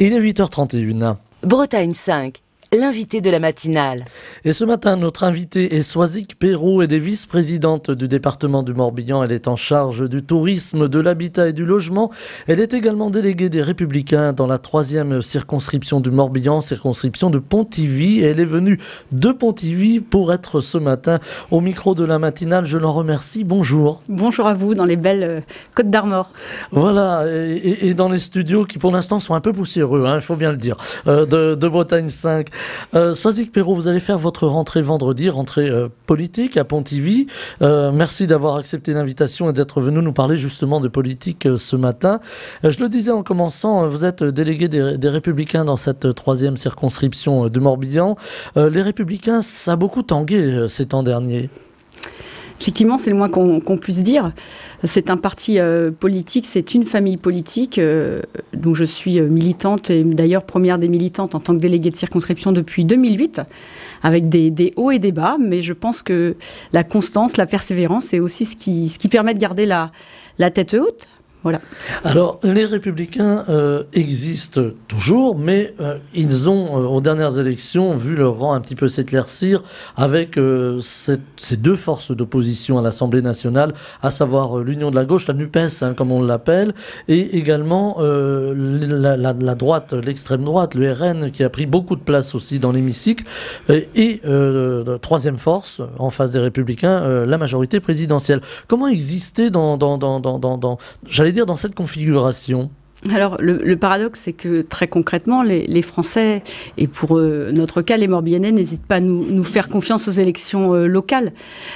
Il est 8h31. Bretagne 5, l'invité de la matinale. Et ce matin, notre invitée est Soisic Perrault. Elle est vice-présidente du département du Morbihan. Elle est en charge du tourisme, de l'habitat et du logement. Elle est également déléguée des Républicains dans la 3e circonscription du Morbihan, circonscription de Pontivy. Elle est venue de Pontivy pour être ce matin au micro de la matinale. Je l'en remercie. Bonjour. Bonjour à vous dans les belles Côtes d'Armor. Voilà, et dans les studios qui pour l'instant sont un peu poussiéreux, il faut bien le dire, de Bretagne 5. Soisic Perrault, vous allez faire votre rentrée vendredi, rentrée politique à Pontivy. Merci d'avoir accepté l'invitation et d'être venu nous parler justement de politique ce matin. Je le disais en commençant, vous êtes délégué des Républicains dans cette 3e circonscription du Morbihan. Les Républicains, ça a beaucoup tangué ces temps derniers. Effectivement, c'est le moins qu'on puisse dire. C'est un parti politique, c'est une famille politique dont je suis militante et d'ailleurs première des militantes en tant que déléguée de circonscription depuis 2008, avec des hauts et des bas. Mais je pense que la constance, la persévérance, c'est aussi ce qui permet de garder la tête haute. Voilà. Alors, les Républicains existent toujours, mais ils ont, aux dernières élections, vu leur rang un petit peu s'éclaircir avec ces deux forces d'opposition à l'Assemblée nationale, à savoir l'Union de la gauche, la NUPES, comme on l'appelle, et également la droite, l'extrême droite, le RN, qui a pris beaucoup de place aussi dans l'hémicycle, et troisième force, en face des Républicains, la majorité présidentielle. Comment exister j'allais dire dans cette configuration? Alors, le paradoxe, c'est que très concrètement, les Français, et pour notre cas, les Morbihanais, n'hésitent pas à nous faire confiance aux élections locales.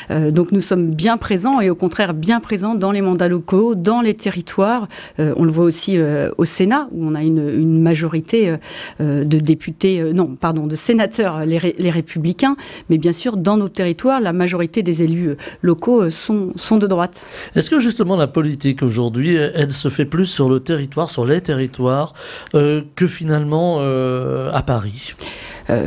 Donc, nous sommes bien présents et au contraire bien présents dans les mandats locaux, dans les territoires. On le voit aussi au Sénat, où on a une majorité de députés, de sénateurs, les Républicains. Mais bien sûr, dans nos territoires, la majorité des élus locaux sont de droite. Est-ce que justement la politique aujourd'hui, elle se fait plus sur le territoire, sur les territoires, que finalement à Paris?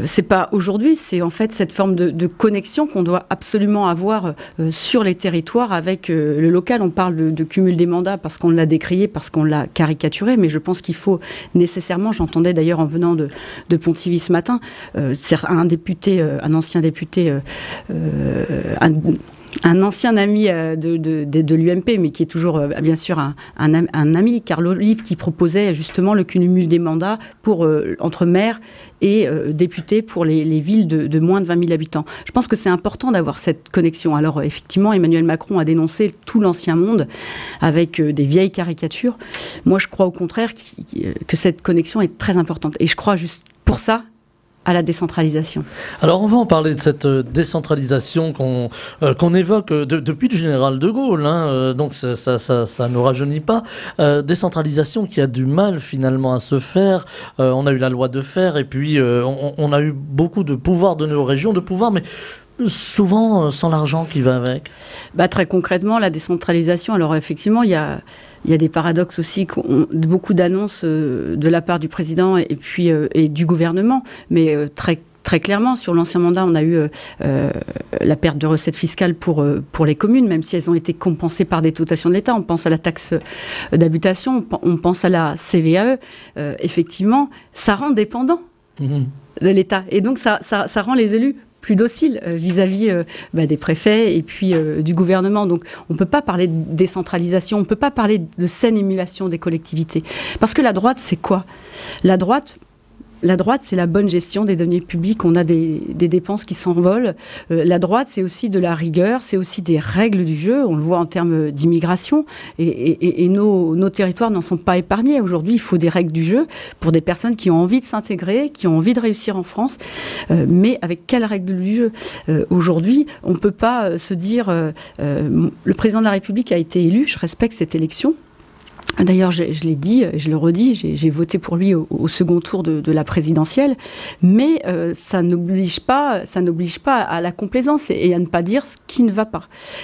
C'est pas aujourd'hui, c'est en fait cette forme de connexion qu'on doit absolument avoir sur les territoires avec le local. On parle de cumul des mandats parce qu'on l'a décrié, parce qu'on l'a caricaturé, mais je pense qu'il faut nécessairement, j'entendais d'ailleurs en venant de Pontivy ce matin, un ancien député, un ancien ami de l'UMP, mais qui est toujours bien sûr un ami, Carl Olive, qui proposait justement le cumul des mandats entre maires et députés pour les villes de moins de 20 000 habitants. Je pense que c'est important d'avoir cette connexion. Alors effectivement, Emmanuel Macron a dénoncé tout l'ancien monde avec des vieilles caricatures. Moi, je crois au contraire que cette connexion est très importante. Et je crois juste pour ça à la décentralisation. Alors on va en parler de cette décentralisation qu'on évoque depuis le général de Gaulle, donc ça ne rajeunit pas. Décentralisation qui a du mal finalement à se faire. On a eu la loi de fer et puis on a eu beaucoup de pouvoir donné aux régions, mais souvent sans l'argent qui va avec. Très concrètement, la décentralisation, alors effectivement, il y a des paradoxes aussi, beaucoup d'annonces de la part du président et puis et du gouvernement, mais très clairement, sur l'ancien mandat, on a eu la perte de recettes fiscales pour les communes, même si elles ont été compensées par des dotations de l'État. On pense à la taxe d'habitation, on pense à la CVAE. Effectivement, ça rend dépendant de l'État. Et donc, ça rend les élus plus dociles vis-à-vis des préfets et puis du gouvernement. Donc on ne peut pas parler de décentralisation, on ne peut pas parler de saine émulation des collectivités. Parce que la droite, c'est quoi? La droite, c'est la bonne gestion des deniers publics. On a des dépenses qui s'envolent. La droite, c'est aussi de la rigueur, c'est aussi des règles du jeu. On le voit en termes d'immigration. Et nos territoires n'en sont pas épargnés. Aujourd'hui, il faut des règles du jeu pour des personnes qui ont envie de s'intégrer, qui ont envie de réussir en France. Mais avec quelles règles du jeu? Aujourd'hui, on ne peut pas se dire... le président de la République a été élu, je respecte cette élection. D'ailleurs, je l'ai dit, je le redis, j'ai voté pour lui au second tour de la présidentielle, mais ça n'oblige pas à la complaisance et à ne pas dire ce qui ne va pas.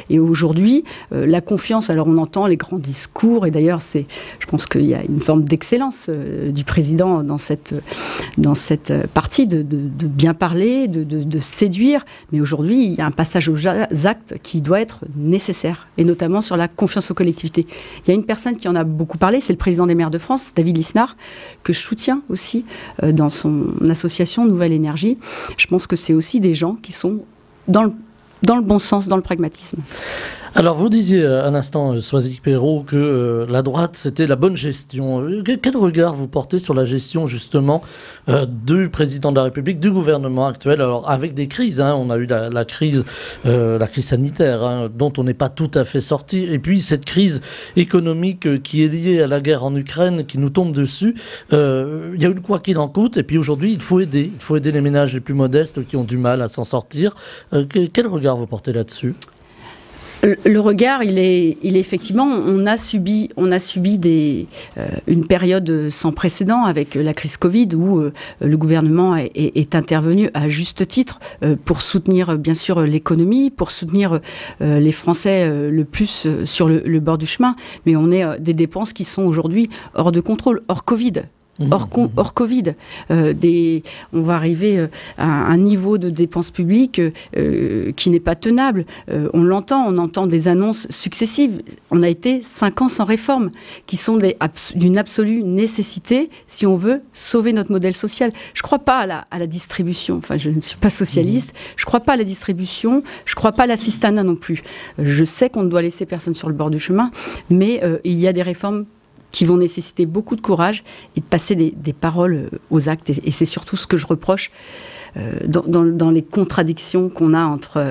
Et aujourd'hui, la confiance, alors on entend les grands discours, et d'ailleurs, je pense qu'il y a une forme d'excellence du président dans cette partie de bien parler, de séduire, mais aujourd'hui, il y a un passage aux actes qui doit être nécessaire, et notamment sur la confiance aux collectivités. Il y a une personne qui en a beaucoup parlé, c'est le président des maires de France, David Lisnard, que je soutiens aussi dans son association Nouvelle Énergie. Je pense que c'est aussi des gens qui sont dans le bon sens, dans le pragmatisme. Alors, vous disiez à l'instant, Soisy Perrault, que la droite, c'était la bonne gestion. Quel regard vous portez sur la gestion, justement, du président de la République, du gouvernement actuel? Alors, avec des crises, on a eu la crise sanitaire, dont on n'est pas tout à fait sorti, et puis cette crise économique qui est liée à la guerre en Ukraine, qui nous tombe dessus. Il y a eu le quoi qu'il en coûte, et puis aujourd'hui, il faut aider les ménages les plus modestes qui ont du mal à s'en sortir. Quel regard vous portez là-dessus? Le regard, il est effectivement, on a subi une période sans précédent avec la crise Covid où le gouvernement est intervenu à juste titre pour soutenir bien sûr l'économie, pour soutenir les Français le plus sur le bord du chemin. Mais on est des dépenses qui sont aujourd'hui hors de contrôle, hors Covid. Hors Covid, on va arriver à un niveau de dépenses publiques qui n'est pas tenable. On entend des annonces successives. On a été 5 ans sans réforme, qui sont d'une absolue nécessité si on veut sauver notre modèle social. Je ne crois pas à la distribution. Enfin, je ne suis pas socialiste. Je ne crois pas à la distribution. Je ne crois pas à l'assistanat non plus. Je sais qu'on ne doit laisser personne sur le bord du chemin, mais il y a des réformes qui vont nécessiter beaucoup de courage et de passer des paroles aux actes. Et c'est surtout ce que je reproche dans les contradictions qu'on a entre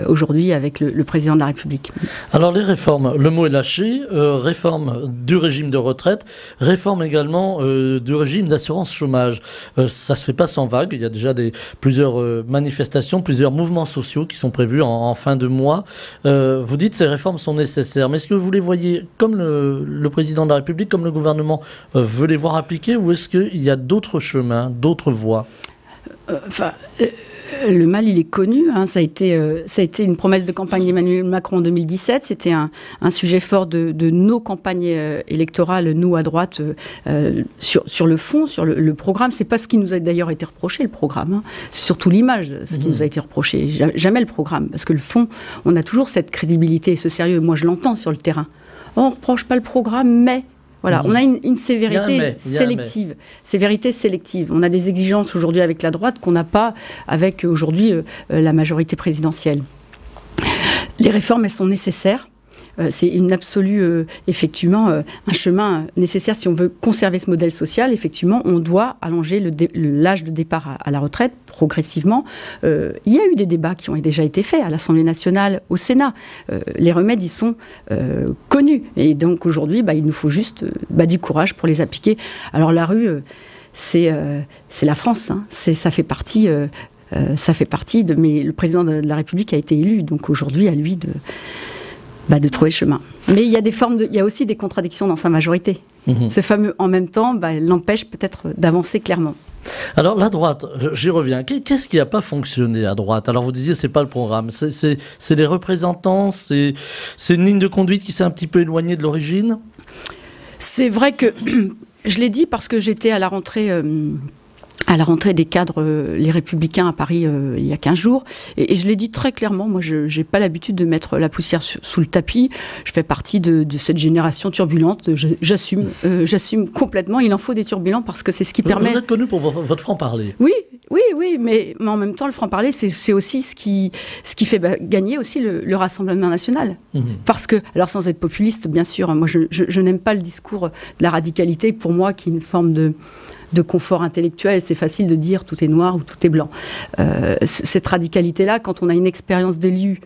aujourd'hui avec le président de la République. Alors les réformes, le mot est lâché, réforme du régime de retraite, réforme également du régime d'assurance chômage. Ça se fait pas sans vague, il y a déjà plusieurs manifestations, plusieurs mouvements sociaux qui sont prévus en fin de mois. Vous dites que ces réformes sont nécessaires, mais est-ce que vous les voyez comme le président de la République, comme le gouvernement veut les voir appliquées, ou est-ce qu'il y a d'autres chemins, d'autres voies? Le mal, il est connu. Ça a été une promesse de campagne d'Emmanuel Macron en 2017. C'était un sujet fort de nos campagnes électorales, nous à droite, sur le fond, sur le programme. C'est pas ce qui nous a d'ailleurs été reproché, le programme. C'est surtout l'image, ce qui nous a été reproché. Jamais le programme, parce que le fond, on a toujours cette crédibilité et ce sérieux. Moi, je l'entends sur le terrain. On ne reproche pas le programme, mais... Voilà, on a une sévérité sélective. Sévérité sélective. On a des exigences aujourd'hui avec la droite qu'on n'a pas avec aujourd'hui la majorité présidentielle. Les réformes, elles sont nécessaires. C'est une absolue, effectivement, un chemin nécessaire si on veut conserver ce modèle social. Effectivement, on doit allonger l'âge de départ à la retraite progressivement. Il y a eu des débats qui ont déjà été faits à l'Assemblée nationale, au Sénat. Les remèdes, ils sont connus. Et donc aujourd'hui, il nous faut juste du courage pour les appliquer. Alors la rue, c'est la France. Ça fait partie... mais le président de la République a été élu. Donc aujourd'hui, à lui de trouver le chemin. Mais il y a aussi des contradictions dans sa majorité. Ce fameux en même temps l'empêche peut-être d'avancer clairement. Alors la droite, j'y reviens. Qu'est-ce qui n'a pas fonctionné à droite? Alors vous disiez c'est pas le programme, c'est les représentants, c'est une ligne de conduite qui s'est un petit peu éloignée de l'origine. C'est vrai que je l'ai dit parce que j'étais à la rentrée des cadres, les Républicains à Paris il y a 15 jours. Et je l'ai dit très clairement, moi je n'ai pas l'habitude de mettre la poussière sous le tapis. Je fais partie de cette génération turbulente. J'assume complètement. Il en faut des turbulents parce que c'est ce qui permet... Vous êtes connu pour votre franc-parler. Oui, mais en même temps, le franc-parler, c'est aussi ce qui fait gagner aussi le Rassemblement national. Parce que, alors sans être populiste, bien sûr, moi je n'aime pas le discours de la radicalité, pour moi, qui est une forme de confort intellectuel. C'est facile de dire tout est noir ou tout est blanc. Cette radicalité-là, quand on a une expérience d'élu,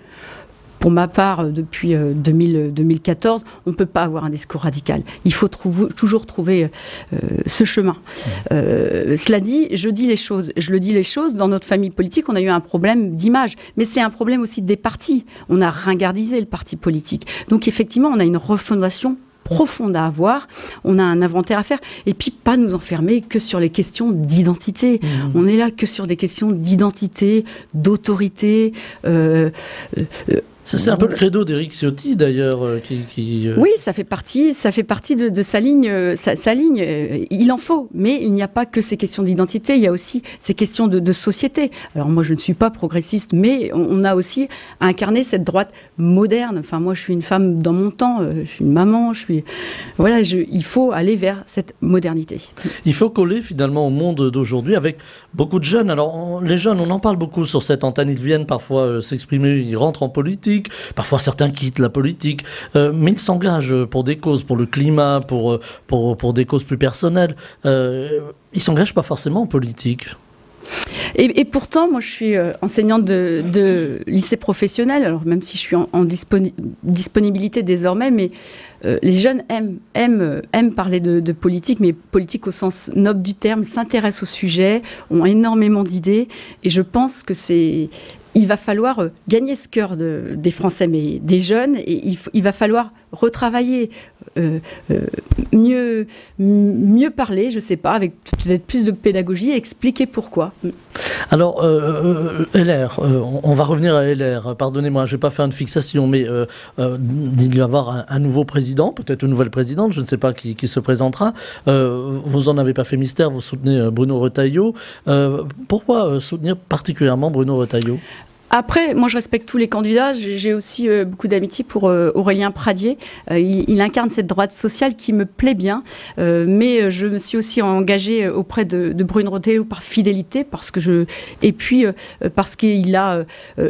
pour ma part, depuis 2014, on ne peut pas avoir un discours radical. Il faut toujours trouver ce chemin. Cela dit, je le dis les choses, dans notre famille politique, on a eu un problème d'image. Mais c'est un problème aussi des partis. On a ringardisé le parti politique. Donc effectivement, on a une refondation profonde à avoir, on a un inventaire à faire, et puis pas nous enfermer que sur les questions d'identité. On est là que sur des questions d'identité, d'autorité. C'est un peu le credo d'Éric Ciotti d'ailleurs. Oui, ça fait partie de sa ligne. Sa ligne, il en faut, mais il n'y a pas que ces questions d'identité, il y a aussi ces questions de société. Alors moi, je ne suis pas progressiste, mais on a aussi incarné cette droite moderne. Enfin, moi, je suis une femme dans mon temps, je suis une maman, il faut aller vers cette modernité. Il faut coller finalement au monde d'aujourd'hui avec beaucoup de jeunes. Alors, les jeunes, on en parle beaucoup sur cette antenne, ils viennent parfois s'exprimer, ils rentrent en politique. Parfois, certains quittent la politique, mais ils s'engagent pour des causes, pour le climat, pour des causes plus personnelles. Ils ne s'engagent pas forcément en politique. Et pourtant, moi, je suis enseignante de lycée professionnel, alors même si je suis en disponibilité désormais, mais les jeunes aiment parler de politique, mais politique au sens noble du terme, s'intéressent au sujet, ont énormément d'idées, et je pense que il va falloir gagner ce cœur des Français, mais des jeunes, et il va falloir retravailler, mieux parler, je ne sais pas, avec peut-être plus de pédagogie, et expliquer pourquoi. Alors, LR, on va revenir à LR, pardonnez-moi, je ne vais pas faire une fixation, mais il va y avoir un nouveau président, peut-être une nouvelle présidente, je ne sais pas qui se présentera. Vous n'en avez pas fait mystère, vous soutenez Bruno Retailleau. Pourquoi soutenir particulièrement Bruno Retailleau ? Après, moi je respecte tous les candidats, j'ai aussi beaucoup d'amitié pour Aurélien Pradier, il incarne cette droite sociale qui me plaît bien, mais je me suis aussi engagée auprès de Bruno Retailleau par fidélité, parce qu'il a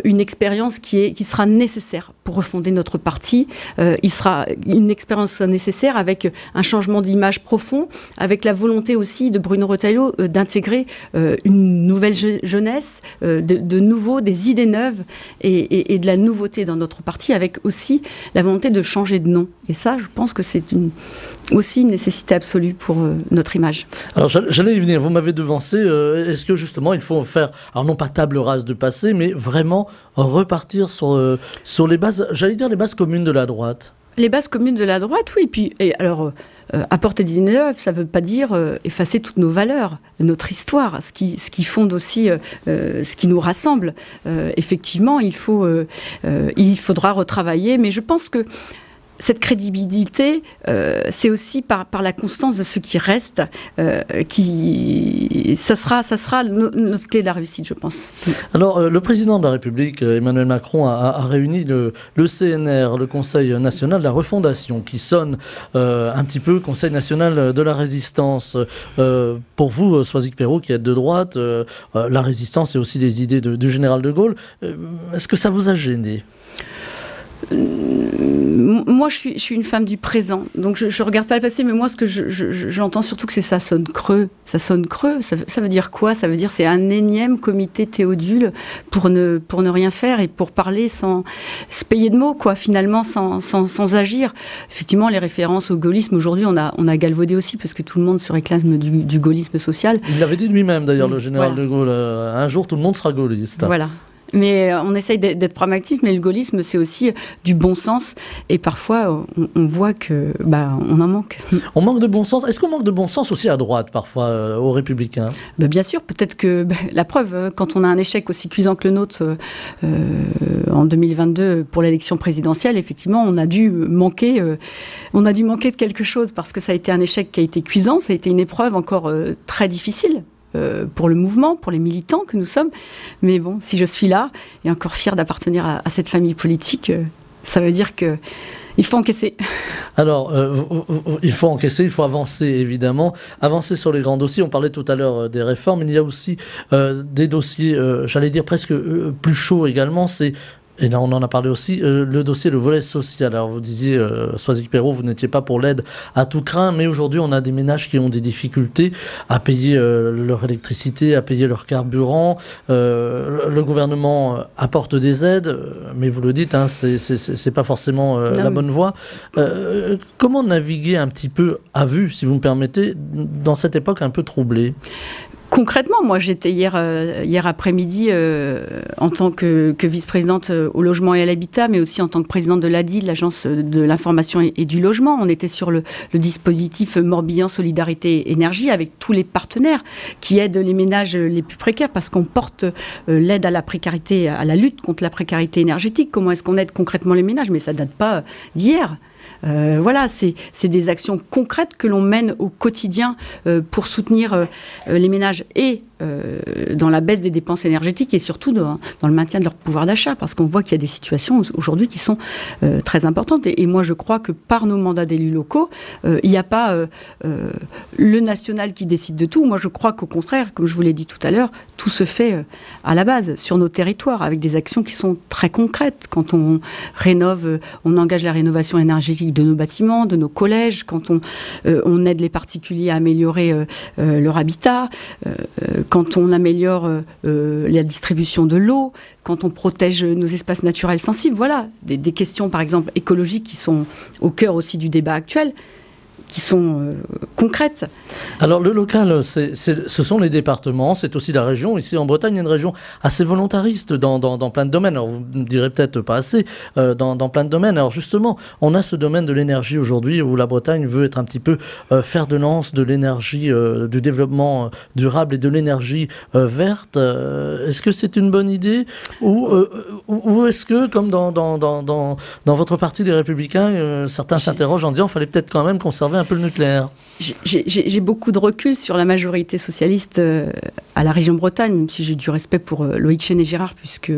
une expérience qui sera nécessaire pour refonder notre parti, il sera une expérience nécessaire avec un changement d'image profond, avec la volonté aussi de Bruno Retailleau d'intégrer une nouvelle jeunesse, de nouveau, des idées neuves et de la nouveauté dans notre parti, avec aussi la volonté de changer de nom. Et ça, je pense que c'est aussi une nécessité absolue pour notre image. Alors j'allais y venir, vous m'avez devancé. Est-ce que justement il faut faire, alors non pas table rase de passé, mais vraiment repartir sur les bases, j'allais dire les bases communes de la droite? Les bases communes de la droite, oui. Alors, apporter des idées neuves, ça ne veut pas dire effacer toutes nos valeurs, notre histoire, ce qui fonde aussi ce qui nous rassemble. Effectivement, il faudra retravailler, mais je pense que cette crédibilité, c'est aussi par la constance de ce qui reste, ça sera notre clé de la réussite, je pense. Alors, le président de la République, Emmanuel Macron, a réuni le CNR, le Conseil national de la refondation, qui sonne un petit peu Conseil national de la résistance. Pour vous, Soisig Perrault, qui êtes de droite, la résistance et aussi les idées du général de Gaulle, est-ce que ça vous a gêné ? Moi, je suis une femme du présent, donc je regarde pas le passé, mais moi, ce que j'entends surtout, que ça sonne creux. Ça sonne creux. Ça veut dire quoi ? Ça veut dire c'est un énième comité Théodule pour ne rien faire et pour parler sans se payer de mots, quoi. Finalement, sans agir. Effectivement, les références au gaullisme aujourd'hui, on a galvaudé aussi, parce que tout le monde se réclame du gaullisme social. Il l'avait dit lui-même, d'ailleurs, le général de Gaulle. Un jour, tout le monde sera gaulliste. Voilà. Mais on essaye d'être pragmatique, mais le gaullisme, c'est aussi du bon sens. Et parfois, on voit que on en manque. On manque de bon sens. Est-ce qu'on manque de bon sens aussi à droite, parfois, aux Républicains ? Bien sûr, peut-être que la preuve, quand on a un échec aussi cuisant que le nôtre en 2022 pour l'élection présidentielle, effectivement, on a dû manquer de quelque chose, parce que ça a été un échec qui a été cuisant, ça a été une épreuve encore très difficile. Pour le mouvement, pour les militants que nous sommes. Mais bon, si je suis là, et encore fière d'appartenir à cette famille politique, ça veut dire que il faut encaisser. Alors, il faut encaisser, il faut avancer, évidemment. Avancer sur les grands dossiers. On parlait tout à l'heure des réformes. Il y a aussi des dossiers, j'allais dire presque plus chauds également. Et là, on en a parlé aussi, le dossier, le volet social. Alors, vous disiez, Soisig Perrault, vous n'étiez pas pour l'aide à tout craint, mais aujourd'hui, on a des ménages qui ont des difficultés à payer leur électricité, à payer leur carburant. Le gouvernement apporte des aides, mais vous le dites, hein, c'est pas forcément la bonne voie. Comment naviguer un petit peu à vue, si vous me permettez, dans cette époque un peu troublée ? Concrètement, moi j'étais hier après-midi en tant que vice-présidente au logement et à l'habitat, mais aussi en tant que présidente de l'ADI, de l'Agence de l'information et du logement. On était sur le dispositif Morbihan Solidarité Énergie avec tous les partenaires qui aident les ménages les plus précaires, parce qu'on porte l'aide à la précarité, à la lutte contre la précarité énergétique. Comment est-ce qu'on aide concrètement les ménages? Mais ça date pas d'hier. Voilà, c'est des actions concrètes que l'on mène au quotidien pour soutenir les ménages et dans la baisse des dépenses énergétiques et surtout dans le maintien de leur pouvoir d'achat, parce qu'on voit qu'il y a des situations aujourd'hui qui sont très importantes. Et moi, je crois que par nos mandats d'élus locaux, il n'y a pas le national qui décide de tout. Moi, je crois qu'au contraire, comme je vous l'ai dit tout à l'heure, tout se fait à la base, sur nos territoires, avec des actions qui sont très concrètes. Quand on rénove, on engage la rénovation énergétique de nos bâtiments, de nos collèges, quand on aide les particuliers à améliorer leur habitat, quand on améliore la distribution de l'eau, quand on protège nos espaces naturels sensibles. Voilà, des questions par exemple écologiques qui sont au cœur aussi du débat actuel, qui sont concrètes. Alors le local, ce sont les départements, c'est aussi la région. Ici en Bretagne, il y a une région assez volontariste dans plein de domaines. Alors vous me direz peut-être pas assez, dans plein de domaines. Alors justement, on a ce domaine de l'énergie aujourd'hui où la Bretagne veut être un petit peu fer de lance de l'énergie, du développement durable et de l'énergie verte. Est-ce que c'est une bonne idée ou est-ce que, comme dans votre parti des Républicains, certains s'interrogent en disant qu'il fallait peut-être quand même conserver un peu le nucléaire? J'ai beaucoup de recul sur la majorité socialiste à la région Bretagne, même si j'ai du respect pour Loïc Chenet-Girard, puisque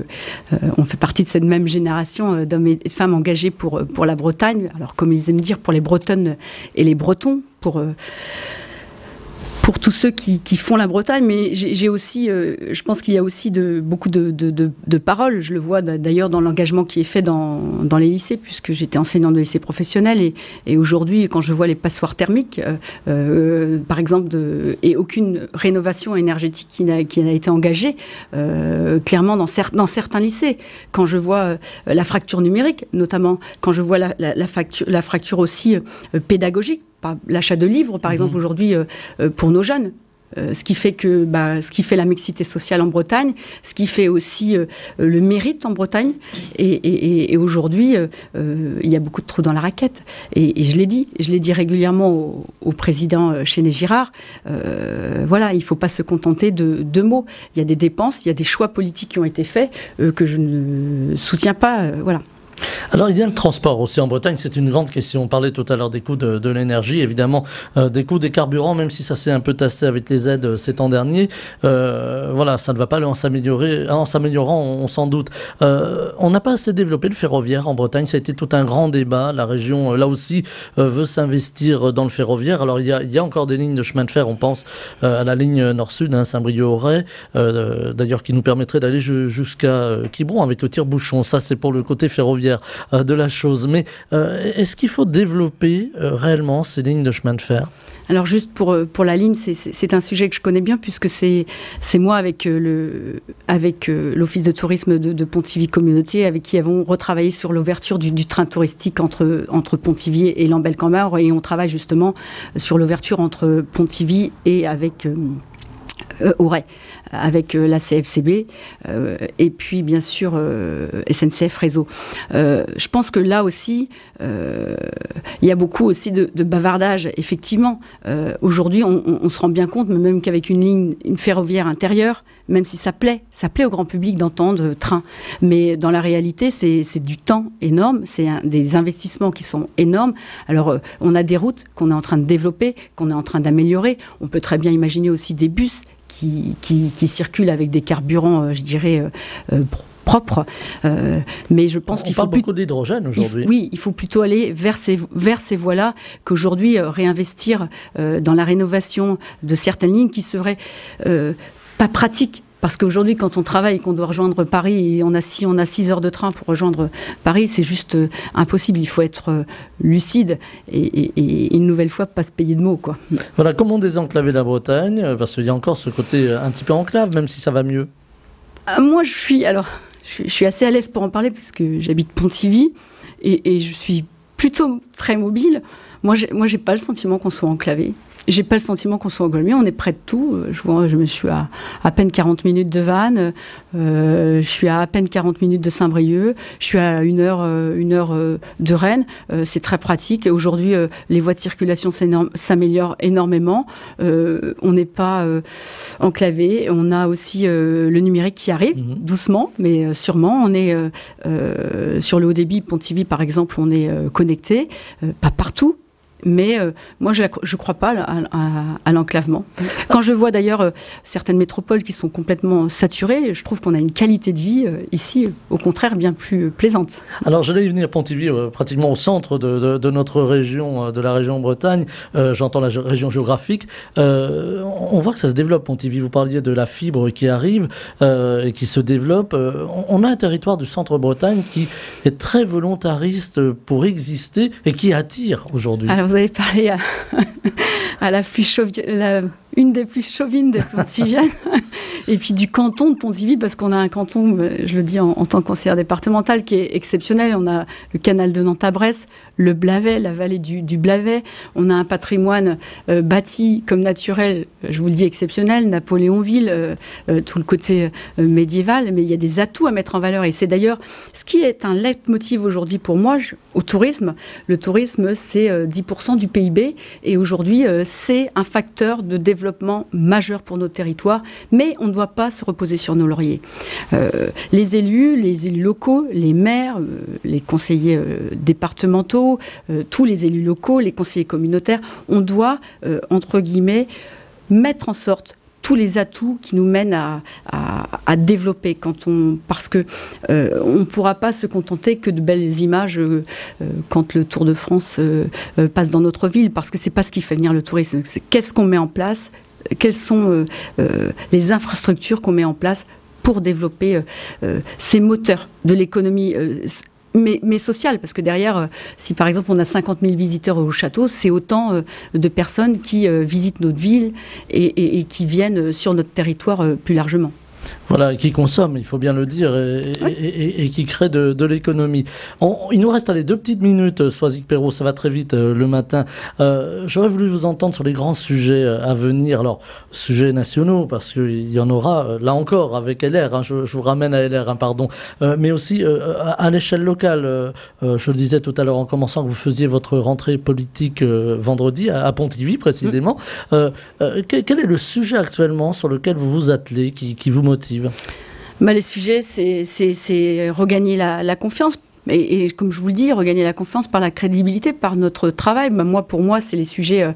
on fait partie de cette même génération d'hommes et de femmes engagés pour la Bretagne. Alors, comme ils aiment dire, pour les Bretonnes et les Bretons, pour tous ceux qui font la Bretagne, mais j'ai aussi, je pense qu'il y a aussi beaucoup de paroles. Je le vois d'ailleurs dans l'engagement qui est fait dans les lycées, puisque j'étais enseignante de lycée professionnel, et aujourd'hui, quand je vois les passoires thermiques, par exemple, et aucune rénovation énergétique qui n'a été engagée, clairement dans certains lycées. Quand je vois la fracture numérique, notamment, quand je vois la fracture aussi pédagogique, l'achat de livres, par exemple, aujourd'hui, pour nos jeunes. Ce qui fait la mixité sociale en Bretagne, ce qui fait aussi le mérite en Bretagne. Et aujourd'hui, il y a beaucoup de trous dans la raquette. Et je l'ai dit régulièrement au président Chenet-Girard. Voilà, il ne faut pas se contenter de deux mots. Il y a des dépenses, il y a des choix politiques qui ont été faits que je ne soutiens pas. Voilà. Alors il y a le transport aussi en Bretagne, c'est une grande question. On parlait tout à l'heure des coûts de l'énergie, évidemment des coûts des carburants, même si ça s'est un peu tassé avec les aides ces temps derniers. Voilà, ça ne va pas aller en s'améliorant, on s'en doute. On n'a pas assez développé le ferroviaire en Bretagne, ça a été tout un grand débat. La région, là aussi, veut s'investir dans le ferroviaire. Alors il y a encore des lignes de chemin de fer, on pense à la ligne nord-sud, Saint-Brieuc-Auray, d'ailleurs qui nous permettrait d'aller jusqu'à Quiberon avec le tire-bouchon. Ça c'est pour le côté ferroviaire de la chose. Mais est-ce qu'il faut développer réellement ces lignes de chemin de fer? Alors juste pour la ligne, c'est un sujet que je connais bien, puisque c'est moi avec l'Office de tourisme de Pontivy Communauté, avec qui avons retravaillé sur l'ouverture du train touristique entre Pontivy et Lambel-Camar, et on travaille justement sur l'ouverture entre Pontivy et avec Auray, avec la CFCB et puis bien sûr SNCF Réseau. Je pense que là aussi, il y a beaucoup aussi de bavardage. Effectivement, aujourd'hui, on se rend bien compte, même qu'avec une ferroviaire intérieure, même si ça plaît au grand public d'entendre train. Mais dans la réalité, c'est du temps énorme, c'est des investissements qui sont énormes. Alors, on a des routes qu'on est en train de développer, qu'on est en train d'améliorer. On peut très bien imaginer aussi des bus qui circulent avec des carburants, je dirais, propres. Mais je pense qu'il faut beaucoup d'hydrogène aujourd'hui. Oui, il faut plutôt aller vers ces voies-là qu'aujourd'hui réinvestir dans la rénovation de certaines lignes qui seraient pas pratiques. Parce qu'aujourd'hui, quand on travaille et qu'on doit rejoindre Paris, et on a 6 heures de train pour rejoindre Paris, c'est juste impossible. Il faut être lucide et une nouvelle fois, pas se payer de mots, quoi. Voilà, comment désenclaver la Bretagne? Parce qu'il y a encore ce côté un petit peu enclave, même si ça va mieux. Moi, je suis assez à l'aise pour en parler, parce que j'habite Pontivy et je suis plutôt très mobile. Moi, j'ai pas le sentiment qu'on soit enclavé. j'ai pas le sentiment qu'on soit engolmé, on est près de tout. Je suis à peine 40 minutes de Vannes, je suis à peine 40 minutes de Saint-Brieuc, je suis à une heure de Rennes. C'est très pratique. Et aujourd'hui, les voies de circulation s'améliorent énormément. On n'est pas enclavé. On a aussi le numérique qui arrive, doucement, mais sûrement. On est sur le haut débit, Pontivy par exemple, on est connecté, pas partout. Mais moi, je ne crois pas à l'enclavement. Quand je vois d'ailleurs certaines métropoles qui sont complètement saturées, je trouve qu'on a une qualité de vie ici, au contraire, bien plus plaisante. Alors, j'allais y venir, Pontivy, pratiquement au centre de notre région, de la région Bretagne. J'entends la région géographique. On voit que ça se développe, Pontivy. Vous parliez de la fibre qui arrive et qui se développe. On a un territoire du centre Bretagne qui est très volontariste pour exister et qui attire aujourd'hui. Alors, vous avez parlé à une des plus chauvines des Pontiviennes, et puis du canton de Pontivy, parce qu'on a un canton, je le dis en tant que conseillère départementale, qui est exceptionnel. On a le canal de Nantes à Brest, le Blavet, la vallée du Blavet. On a un patrimoine bâti comme naturel, je vous le dis, exceptionnel. Napoléonville, tout le côté médiéval, mais il y a des atouts à mettre en valeur. Et c'est d'ailleurs ce qui est un leitmotiv aujourd'hui pour moi au tourisme. Le tourisme, c'est 10% du PIB, et aujourd'hui, c'est un facteur de développement majeur pour nos territoires, mais on ne doit pas se reposer sur nos lauriers. Les élus locaux, les maires, les conseillers départementaux, tous les élus locaux, les conseillers communautaires, on doit, entre guillemets, mettre en sorte tous les atouts qui nous mènent à développer parce que on ne pourra pas se contenter que de belles images quand le Tour de France passe dans notre ville, parce que c'est pas ce qui fait venir le tourisme. C'est qu'est-ce qu'on met en place, quelles sont les infrastructures qu'on met en place pour développer ces moteurs de l'économie mais sociale, parce que derrière, si par exemple on a 50 000 visiteurs au château, c'est autant de personnes qui visitent notre ville et qui viennent sur notre territoire plus largement. Voilà, qui consomment, il faut bien le dire, et qui créent de l'économie. Il nous reste 2 petites minutes, Soisig Perrault, ça va très vite le matin. J'aurais voulu vous entendre sur les grands sujets à venir. Alors, sujets nationaux, parce qu'il y en aura, là encore, avec LR, je vous ramène à LR, pardon, mais aussi à l'échelle locale. Je le disais tout à l'heure en commençant que vous faisiez votre rentrée politique vendredi, à Pontivy précisément. Quel est le sujet actuellement sur lequel vous vous attelez, qui vous motive ? Les sujets, c'est regagner la confiance. Et comme je vous le dis, regagner la confiance par la crédibilité, par notre travail. Pour moi, c'est les sujets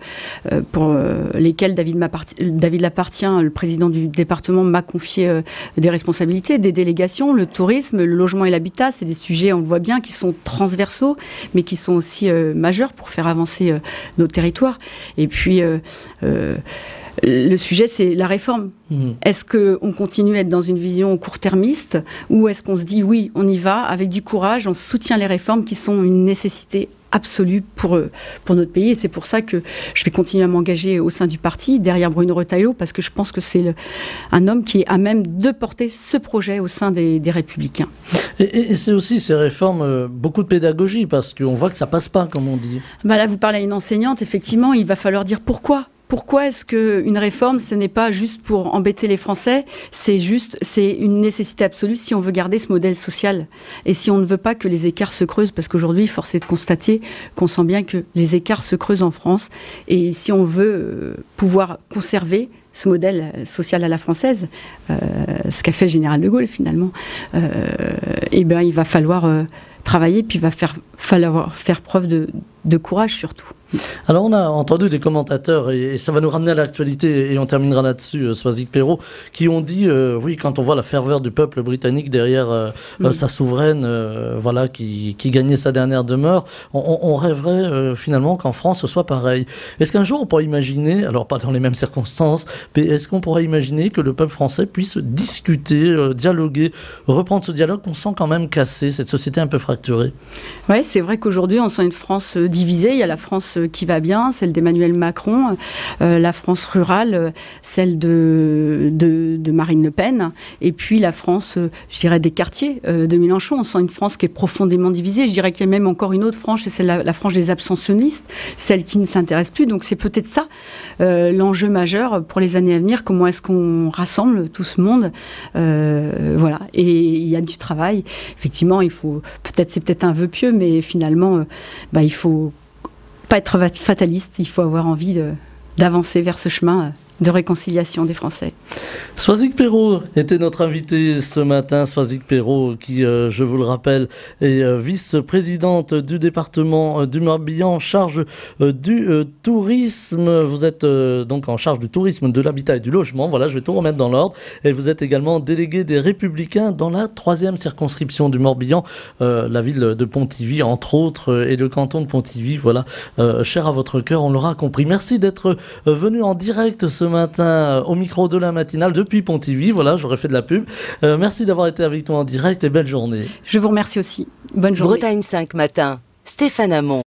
pour lesquels David Lapartien, le président du département, m'a confié des responsabilités, des délégations. Le tourisme, le logement et l'habitat, c'est des sujets, on le voit bien, qui sont transversaux, mais qui sont aussi majeurs pour faire avancer nos territoires. Et puis le sujet, c'est la réforme. Est-ce qu'on continue à être dans une vision court-termiste, ou est-ce qu'on se dit oui, on y va avec du courage, on soutient les réformes qui sont une nécessité absolue pour notre pays, et c'est pour ça que je vais continuer à m'engager au sein du parti, derrière Bruno Retailleau, parce que je pense que c'est un homme qui est à même de porter ce projet au sein des Républicains. Et c'est aussi ces réformes, beaucoup de pédagogie, parce qu'on voit que ça passe pas, comme on dit. Là, vous parlez à une enseignante, effectivement, il va falloir dire pourquoi. Pourquoi est-ce qu'une réforme, ce n'est pas juste pour embêter les Français, c'est une nécessité absolue si on veut garder ce modèle social. Et si on ne veut pas que les écarts se creusent, parce qu'aujourd'hui, force est de constater qu'on sent bien que les écarts se creusent en France. Et si on veut pouvoir conserver ce modèle social à la française, ce qu'a fait le général de Gaulle finalement, il va falloir travailler, puis il va falloir faire preuve de courage surtout. Alors on a entendu des commentateurs, et ça va nous ramener à l'actualité, et on terminera là-dessus, Soisig Perrault, qui ont dit, oui, quand on voit la ferveur du peuple britannique derrière sa souveraine, qui gagnait sa dernière demeure, on rêverait finalement qu'en France ce soit pareil. Est-ce qu'un jour on pourrait imaginer, alors pas dans les mêmes circonstances, mais est-ce qu'on pourrait imaginer que le peuple français puisse discuter, dialoguer, reprendre ce dialogue qu'on sent quand même cassé, cette société un peu fracturée? Oui, c'est vrai qu'aujourd'hui on sent une France divisée. Il y a la France qui va bien, celle d'Emmanuel Macron, la France rurale, celle de de Marine Le Pen, et puis la France, je dirais, des quartiers de Mélenchon. On sent une France qui est profondément divisée. Je dirais qu'il y a même encore une autre frange, et c'est la frange des abstentionnistes, celle qui ne s'intéresse plus. Donc c'est peut-être ça l'enjeu majeur pour les années à venir. Comment est-ce qu'on rassemble tout ce monde, voilà. Et il y a du travail. Effectivement, c'est peut-être un vœu pieux, mais finalement, il faut pas être fataliste. Il faut avoir envie d'avancer vers ce chemin de réconciliation des Français. Swazik Perrault était notre invité ce matin. Swazik Perrault, qui, je vous le rappelle, est vice-présidente du département du Morbihan en charge du tourisme. Vous êtes donc en charge du tourisme, de l'habitat et du logement. Voilà, je vais tout remettre dans l'ordre. Et vous êtes également délégué des Républicains dans la 3e circonscription du Morbihan, la ville de Pontivy, entre autres, et le canton de Pontivy. Voilà, cher à votre cœur, on l'aura compris. Merci d'être venu en direct ce matin au micro de la matinale depuis Pontivy. Voilà, j'aurais fait de la pub. Merci d'avoir été avec nous en direct et belle journée. Je vous remercie aussi. Bonne journée. Bretagne 5 matin, Stéphane Hamon.